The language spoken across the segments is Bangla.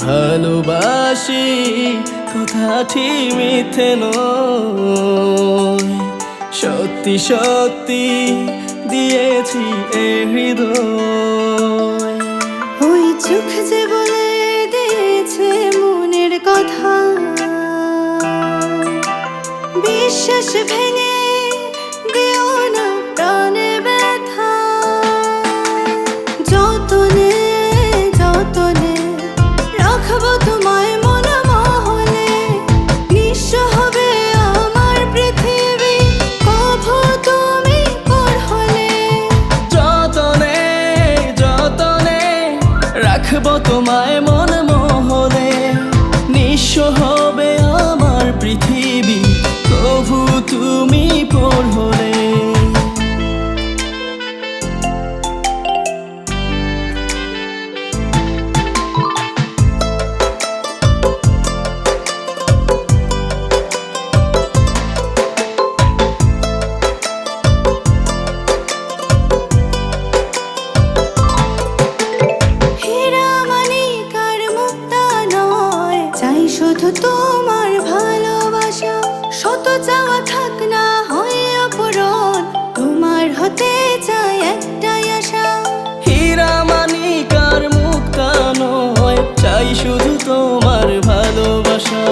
ভালোবাসি কথাটি মিথ্যে নয়, সত্যি সত্যি দিয়েছি এ হৃদয়। ওই চোখ যে বলে দিয়েছে মনের কথা, বিশ্বাস ভেঙে দিও না প্রাণে ব্যথা। যতনে যতনে রাখবো তোমায় মন মহলে, নিঃস্ব হবে আমার পৃথিবী কভু তুমি পর হলে। যতনে যতনে রাখবো তোমায় মন মহলে, নিঃস্ব হবে আমার পৃথিবী কভু তুমি পর হলে। শুধু তোমার ভালোবাসা, শত চাওয়া থাক না হয় অপূরণ, তোমার হতে চাই একটাই আশা। হীরা মানিক আর মুক্তা নয়, চাই শুধু তোমার ভালোবাসা।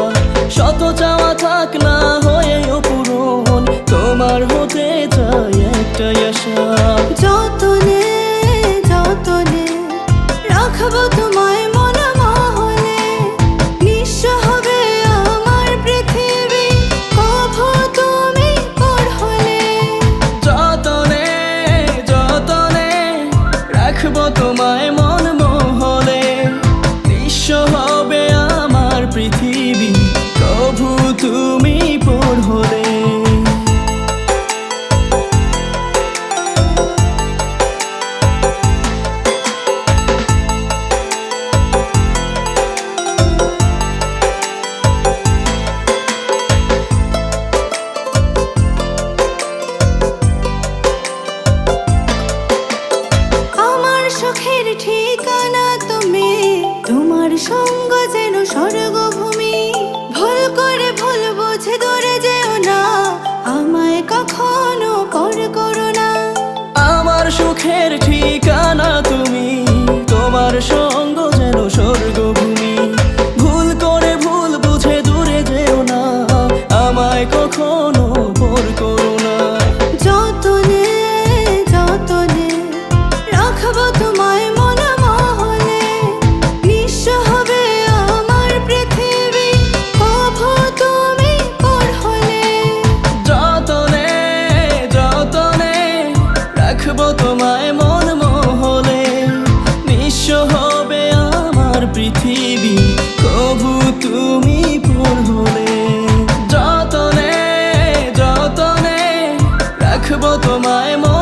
শত চাওয়া থাক না হয় অপূরণ, তোমার হতে চাই একটাই আশা। যতনে যতনে রাখবো তোমায় মন মহলে, নিঃস্ব হবে আমার পৃথিবী কভু তুমি পর হলে। যতনে যতনে রাখবো তোমায় মন মহলে, নিঃস্ব হবে আমার পৃথিবী কভু তুমি পর হলে। সুখের ঠিকানা তুমি, তোমার সঙ্গ যেন স্বর্গভূমি। ভুল করে ভুল বুঝে দূরে যেও না, আমায় কখনো পর করো না। আমার সুখের ঠিকানা তুমি, তোমার সঙ্গ যেন স্বর্গভূমি। ভুল করে ভুল বুঝে দূরে যেও না, আমায় কখনো পর করো না। যতনে যতনে রাখবো তোমায় মন মহলে, নিঃস্ব হবে আমার পৃথিবী কভু তুমি পর হলে। যতনে যতনে রাখবো তোমায় মন মহলে, নিঃস্ব হবে আমার পৃথিবী কভু তুমি পর হলে। যতনে যতনে রাখবো তোমায় মন